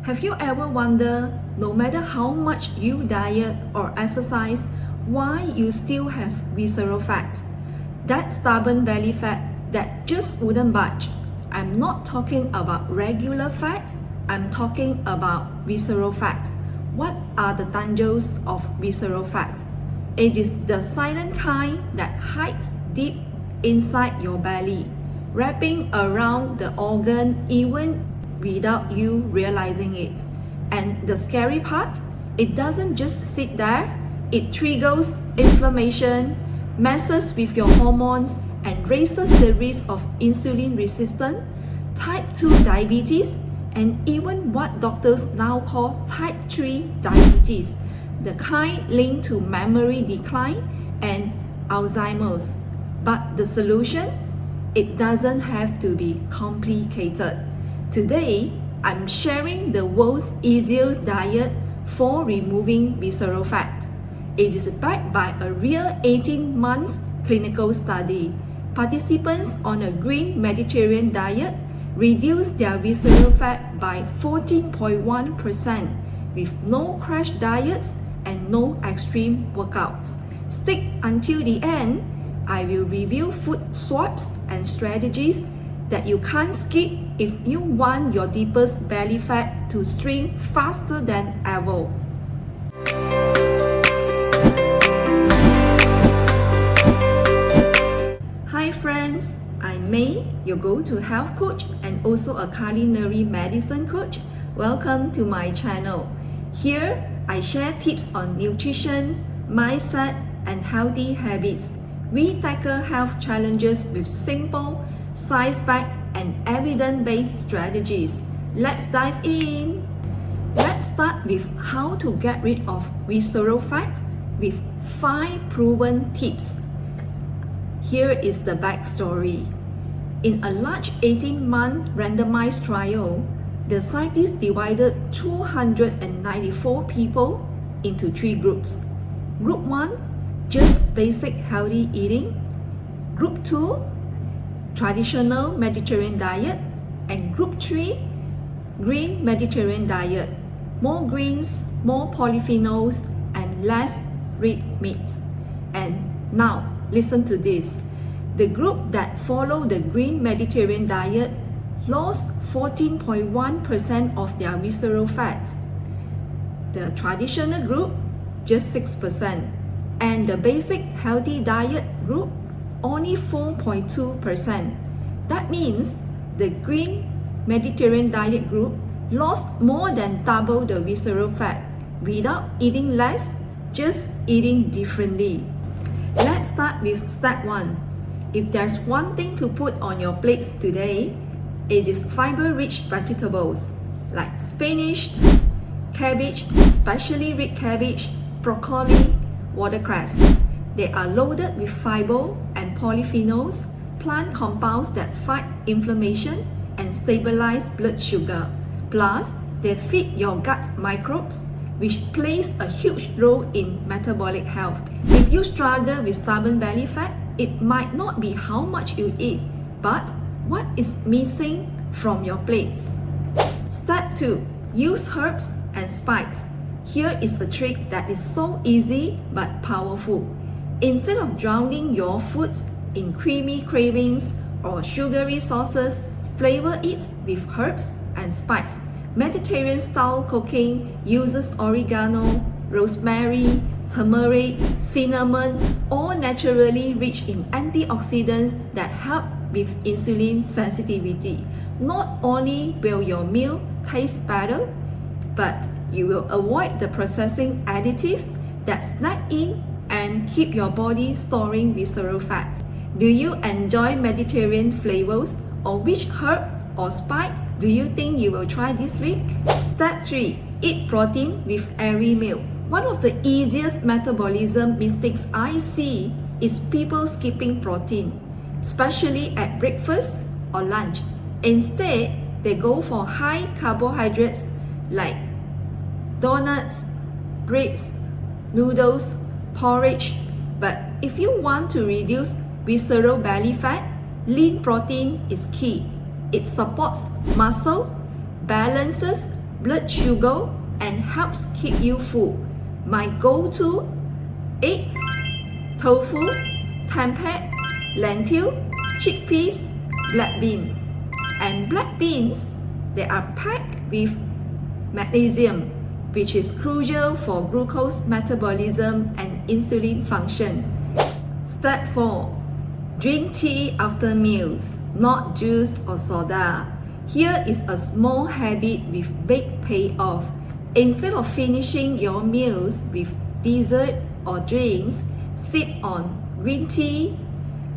Have you ever wondered, no matter how much you diet or exercise, why you still have visceral fat? That stubborn belly fat that just wouldn't budge. I'm not talking about regular fat, I'm talking about visceral fat. What are the dangers of visceral fat? It is the silent kind that hides deep inside your belly, wrapping around the organ even without you realizing it. And the scary part, it doesn't just sit there, it triggers inflammation, messes with your hormones, and raises the risk of insulin resistance, type 2 diabetes, and even what doctors now call type 3 diabetes, the kind linked to memory decline and Alzheimer's. But the solution? It doesn't have to be complicated. Today, I'm sharing the world's easiest diet for removing visceral fat. It is backed by a real 18 months clinical study. Participants on a green Mediterranean diet reduced their visceral fat by 14.1% with no crash diets and no extreme workouts. Stick until the end. I will review food swaps and strategies that you can't skip if you want your deepest belly fat to shrink faster than ever. Hi friends, I'm May, your go-to health coach and also a culinary medicine coach. Welcome to my channel. Here, I share tips on nutrition, mindset, and healthy habits. We tackle health challenges with simple, science-backed, and evidence-based strategies. Let's dive in. Let's start with how to get rid of visceral fat with 5 proven tips. Here is the backstory. In a large 18-month randomized trial, the scientists divided 294 people into 3 groups. Group 1, just basic healthy eating. Group 2, traditional Mediterranean diet. And Group 3, green Mediterranean diet. More greens, more polyphenols, and less red meat. And now, listen to this. The group that followed the green Mediterranean diet lost 14.1% of their visceral fat. The traditional group, just 6%. And the basic healthy diet group, only 4.2%. That means the green Mediterranean diet group lost more than double the visceral fat without eating less, just eating differently. Let's start with step 1. If there's one thing to put on your plates today, it is fiber-rich vegetables like spinach, cabbage, especially red cabbage, broccoli, watercress. They are loaded with fiber and polyphenols, plant compounds that fight inflammation and stabilize blood sugar. Plus, they feed your gut microbes, which plays a huge role in metabolic health. If you struggle with stubborn belly fat, it might not be how much you eat, but what is missing from your plates. Step 2. Use herbs and spices. Here is a trick that is so easy but powerful. Instead of drowning your foods in creamy cravings or sugary sauces, flavor it with herbs and spices. Mediterranean-style cooking uses oregano, rosemary, turmeric, cinnamon, all naturally rich in antioxidants that help with insulin sensitivity. Not only will your meal taste better, but you will avoid the processing additives that snag in and keep your body storing visceral fat. Do you enjoy Mediterranean flavors, or which herb or spice do you think you will try this week? Step 3. Eat protein with every meal. One of the easiest metabolism mistakes I see is people skipping protein, especially at breakfast or lunch. Instead, they go for high carbohydrates like donuts, breads, noodles, porridge. But if you want to reduce visceral belly fat, lean protein is key. It supports muscle, balances blood sugar and helps keep you full. My go-to: eggs, tofu, tempeh, lentil, chickpeas, black beans. And black beans, they are packed with magnesium, which is crucial for glucose metabolism and insulin function. Step 4. Drink tea after meals, not juice or soda. Here is a small habit with big payoff. Instead of finishing your meals with dessert or drinks, sip on green tea,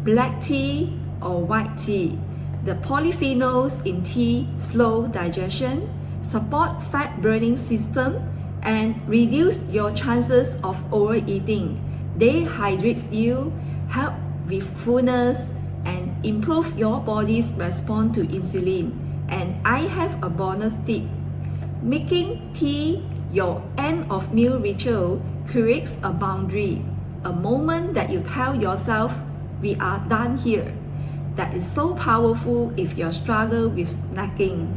black tea, or white tea. The polyphenols in tea slow digestion, support fat burning system, and reduce your chances of overeating. They hydrate you, help with fullness, and improve your body's response to insulin. And I have a bonus tip. Making tea your end of meal ritual creates a boundary, a moment that you tell yourself, we are done here. That is so powerful if you struggle with snacking.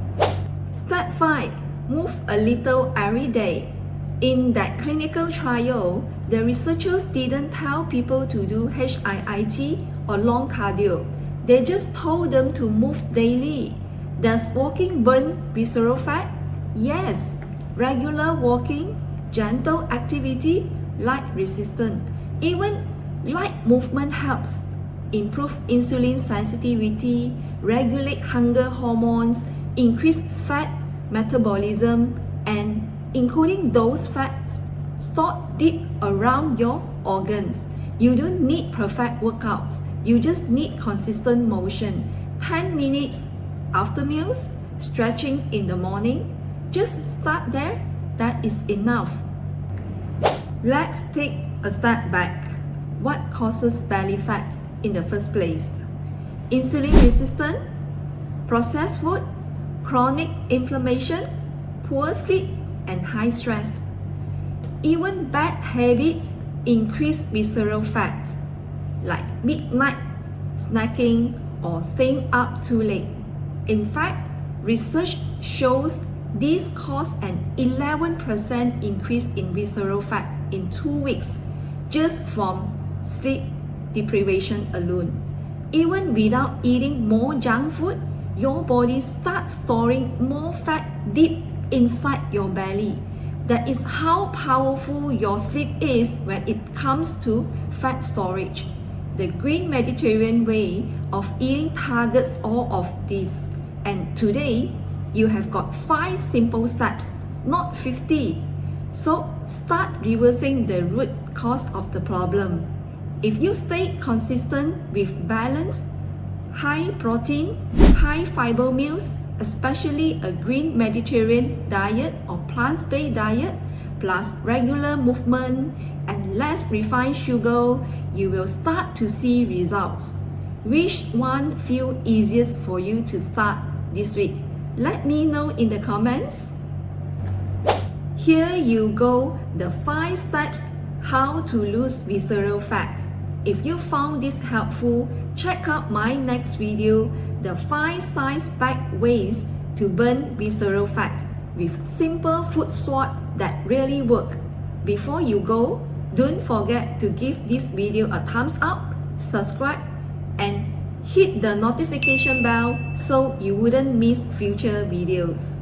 Step 5. Move a little every day. In that clinical trial, the researchers didn't tell people to do HIIT or long cardio. They just told them to move daily. Does walking burn visceral fat? Yes. Regular walking, gentle activity, light resistance. Even light movement helps. Improve insulin sensitivity, regulate hunger hormones, increase fat metabolism, and including those fats stored deep around your organs. You don't need perfect workouts. You just need consistent motion. 10 minutes after meals, stretching in the morning. Just start there. That is enough. Let's take a step back. What causes belly fat in the first place? Insulin resistance, processed food, chronic inflammation, poor sleep, and high stress. Even bad habits increase visceral fat, like midnight snacking or staying up too late. In fact, research shows this caused an 11% increase in visceral fat in 2 weeks just from sleep deprivation alone. Even without eating more junk food, your body starts storing more fat deep inside your belly. That is how powerful your sleep is when it comes to fat storage. The Green Mediterranean way of eating targets all of this. And today, you have got 5 simple steps, not 50. So start reversing the root cause of the problem. If you stay consistent with balanced, high protein, high fiber meals, especially a green Mediterranean diet or plant-based diet, plus regular movement and less refined sugar, you will start to see results. Which one feels easiest for you to start this week? Let me know in the comments. Here you go, the 5 steps how to lose visceral fat. If you found this helpful, check out my next video, the 5 science-backed ways to burn visceral fat with simple food swap that really work. Before you go, don't forget to give this video a thumbs up, subscribe, and hit the notification bell so you wouldn't miss future videos.